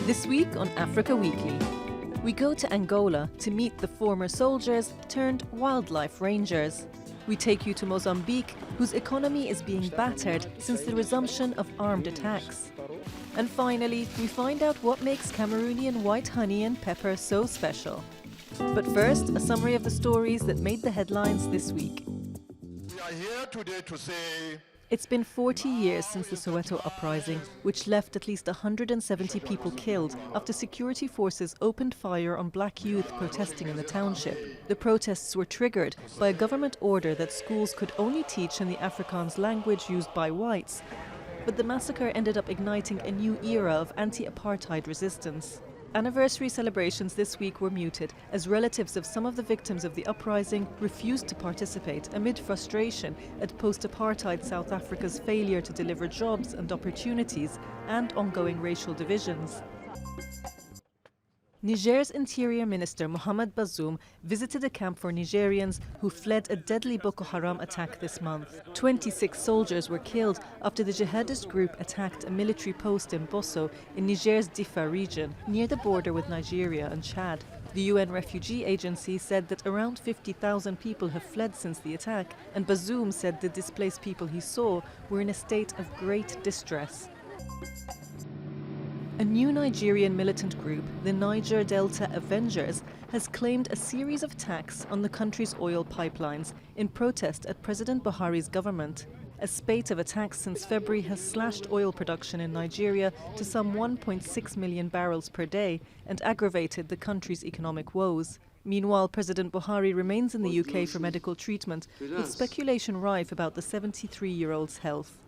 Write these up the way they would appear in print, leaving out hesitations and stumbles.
This week on Africa Weekly, we go to Angola to meet the former soldiers turned wildlife rangers. We take you to Mozambique, whose economy is being battered since the resumption of armed attacks. And finally, we find out what makes Cameroonian white honey and pepper so special. But first, a summary of the stories that made the headlines this week. We are here today to say It's been 40 years since the Soweto uprising, which left at least 170 people killed after security forces opened fire on black youth protesting in the township. The protests were triggered by a government order that schools could only teach in the Afrikaans language used by whites. But the massacre ended up igniting a new era of anti-apartheid resistance. Anniversary celebrations this week were muted as relatives of some of the victims of the uprising refused to participate amid frustration at post-apartheid South Africa's failure to deliver jobs and opportunities and ongoing racial divisions. Niger's Interior Minister Mohamed Bazoum visited a camp for Nigerians who fled a deadly Boko Haram attack this month. 26 soldiers were killed after the jihadist group attacked a military post in Bosso in Niger's Diffa region, near the border with Nigeria and Chad. The UN Refugee Agency said that around 50,000 people have fled since the attack, and Bazoum said the displaced people he saw were in a state of great distress. A new Nigerian militant group, the Niger Delta Avengers, has claimed a series of attacks on the country's oil pipelines in protest at President Buhari's government. A spate of attacks since February has slashed oil production in Nigeria to some 1.6 million barrels per day and aggravated the country's economic woes. Meanwhile, President Buhari remains in the UK for medical treatment, with speculation rife about the 73-year-old's health.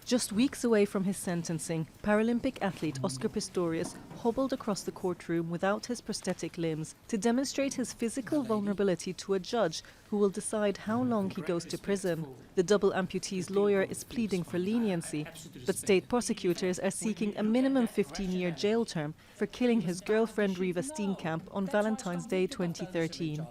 Just weeks away from his sentencing, Paralympic athlete Oscar Pistorius hobbled across the courtroom without his prosthetic limbs to demonstrate his physical vulnerability to a judge who will decide how long he goes to prison. The double amputee's lawyer is pleading for leniency, but state prosecutors are seeking a minimum 15-year jail term for killing his girlfriend Riva Steenkamp on Valentine's Day 2013.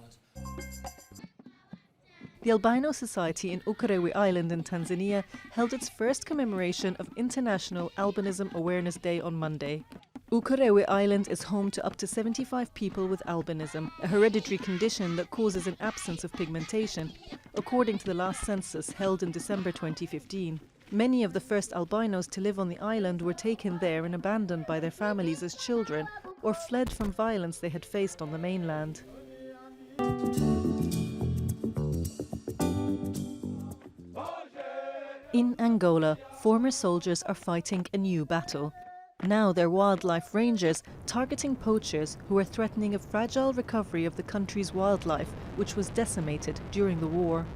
The Albino Society in Ukerewe Island in Tanzania held its first commemoration of International Albinism Awareness Day on Monday. Ukerewe Island is home to up to 75 people with albinism, a hereditary condition that causes an absence of pigmentation, according to the last census held in December 2015. Many of the first albinos to live on the island were taken there and abandoned by their families as children, or fled from violence they had faced on the mainland. In Angola, former soldiers are fighting a new battle. Now they're wildlife rangers targeting poachers who are threatening a fragile recovery of the country's wildlife, which was decimated during the war.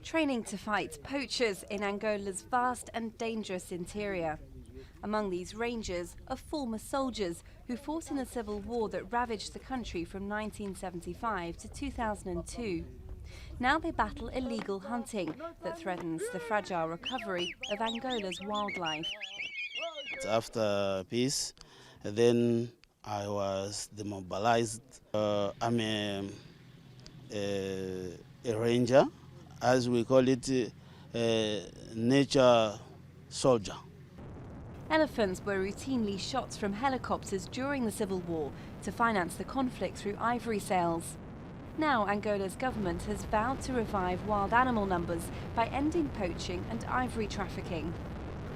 Training to fight poachers in Angola's vast and dangerous interior. Among these rangers are former soldiers who fought in the civil war that ravaged the country from 1975 to 2002. Now they battle illegal hunting that threatens the fragile recovery of Angola's wildlife. After peace, then I was demobilized. I'm a ranger, as we call it, a nature soldier. Elephants were routinely shot from helicopters during the civil war to finance the conflict through ivory sales. Now Angola's government has vowed to revive wild animal numbers by ending poaching and ivory trafficking.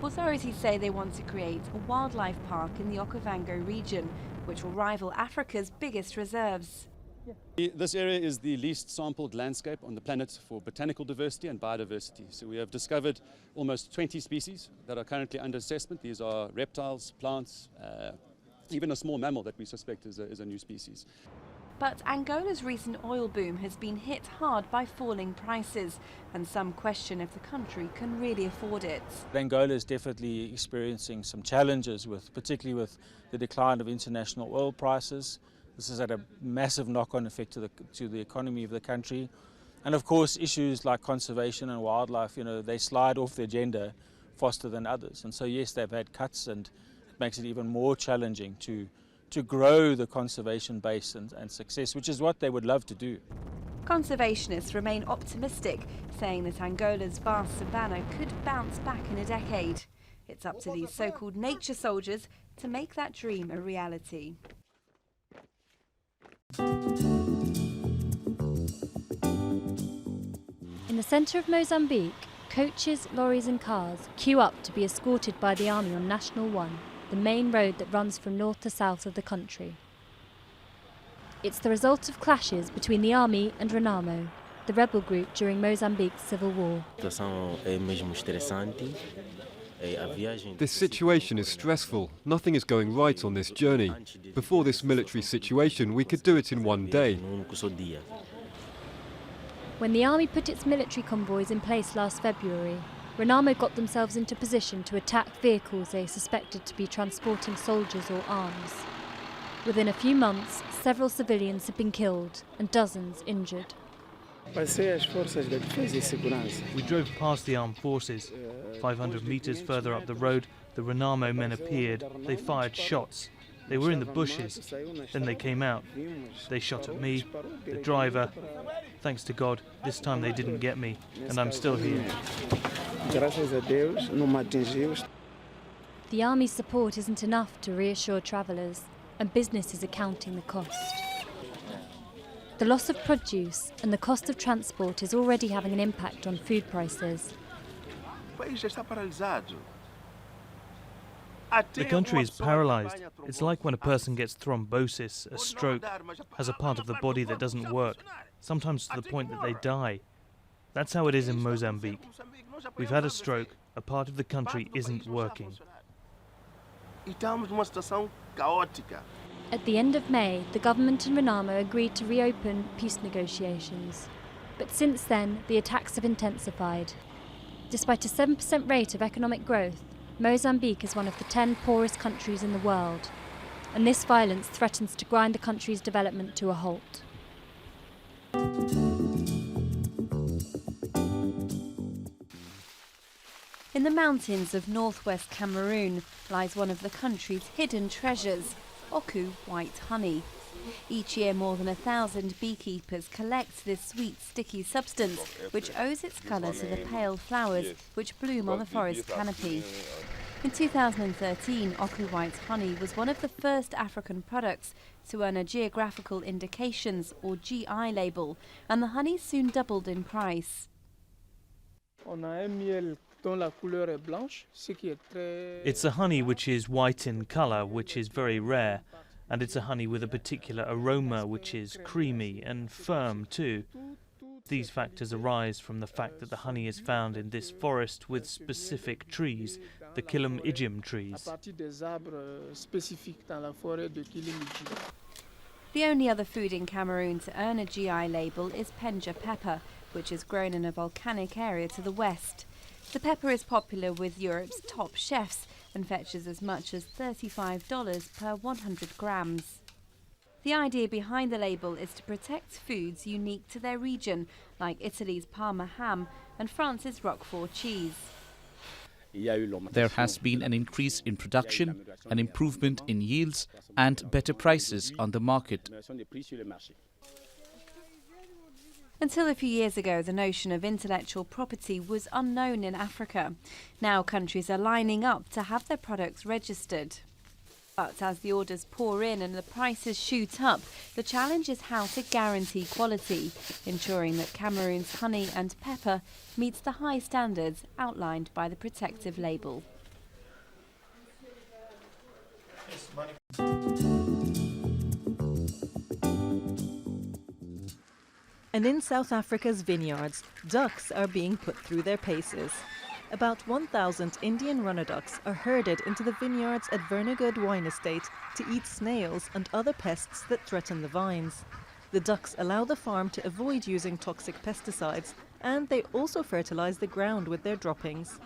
Authorities say they want to create a wildlife park in the Okavango region, which will rival Africa's biggest reserves. This area is the least sampled landscape on the planet for botanical diversity and biodiversity. So we have discovered almost 20 species that are currently under assessment. These are reptiles, plants, even a small mammal that we suspect is a new species. But Angola's recent oil boom has been hit hard by falling prices, and some question if the country can really afford it. Angola is definitely experiencing some challenges, particularly with the decline of international oil prices. This has had a massive knock-on effect to the economy of the country. And of course, issues like conservation and wildlife, they slide off the agenda faster than others. And so yes, they've had cuts, and it makes it even more challenging to grow the conservation base and success, which is what they would love to do. Conservationists remain optimistic, saying that Angola's vast savanna could bounce back in a decade. It's up to these so-called nature soldiers to make that dream a reality. In the centre of Mozambique, coaches, lorries and cars queue up to be escorted by the army on National 1, the main road that runs from north to south of the country. It's the result of clashes between the army and Renamo, the rebel group during Mozambique's civil war. This situation is stressful. Nothing is going right on this journey. Before this military situation, we could do it in one day. When the army put its military convoys in place last February, Renamo got themselves into position to attack vehicles they suspected to be transporting soldiers or arms. Within a few months, several civilians have been killed and dozens injured. We drove past the armed forces. 500 metres further up the road, the Renamo men appeared. They fired shots. They were in the bushes. Then they came out. They shot at me, the driver. Thanks to God, this time they didn't get me, and I'm still here. The army's support isn't enough to reassure travellers, and businesses are counting the cost. The loss of produce and the cost of transport is already having an impact on food prices. The country is paralysed. It's like when a person gets thrombosis, a stroke, has a part of the body that doesn't work, sometimes to the point that they die. That's how it is in Mozambique. We've had a stroke, a part of the country isn't working. At the end of May, the government and Renamo agreed to reopen peace negotiations. But since then, the attacks have intensified. Despite a 7% rate of economic growth, Mozambique is one of the 10 poorest countries in the world, and this violence threatens to grind the country's development to a halt. In the mountains of northwest Cameroon lies one of the country's hidden treasures, Oku white honey. Each year more than 1,000 beekeepers collect this sweet, sticky substance, which owes its colour to the pale flowers which bloom on the forest canopy. In 2013, Oku white honey was one of the first African products to earn a Geographical Indications or GI label, and the honey soon doubled in price. It's a honey which is white in colour, which is very rare, and it's a honey with a particular aroma which is creamy and firm too. These factors arise from the fact that the honey is found in this forest with specific trees, the Kilum trees. The only other food in Cameroon to earn a GI label is penja pepper, which is grown in a volcanic area to the west. The pepper is popular with Europe's top chefs and fetches as much as $35 per 100 grams. The idea behind the label is to protect foods unique to their region, like Italy's Parma ham and France's Roquefort cheese. There has been an increase in production, an improvement in yields and better prices on the market. Until a few years ago, the notion of intellectual property was unknown in Africa. Now countries are lining up to have their products registered. But as the orders pour in and the prices shoot up, the challenge is how to guarantee quality, ensuring that Cameroon's honey and pepper meets the high standards outlined by the protective label. And in South Africa's vineyards, ducks are being put through their paces. About 1,000 Indian runner ducks are herded into the vineyards at Vernegood Wine Estate to eat snails and other pests that threaten the vines. The ducks allow the farm to avoid using toxic pesticides, and they also fertilize the ground with their droppings.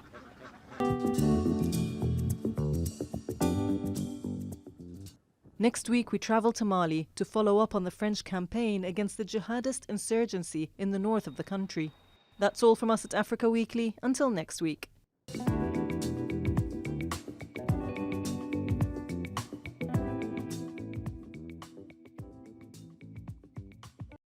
Next week we travel to Mali to follow up on the French campaign against the jihadist insurgency in the north of the country. That's all from us at Africa Weekly. Until next week.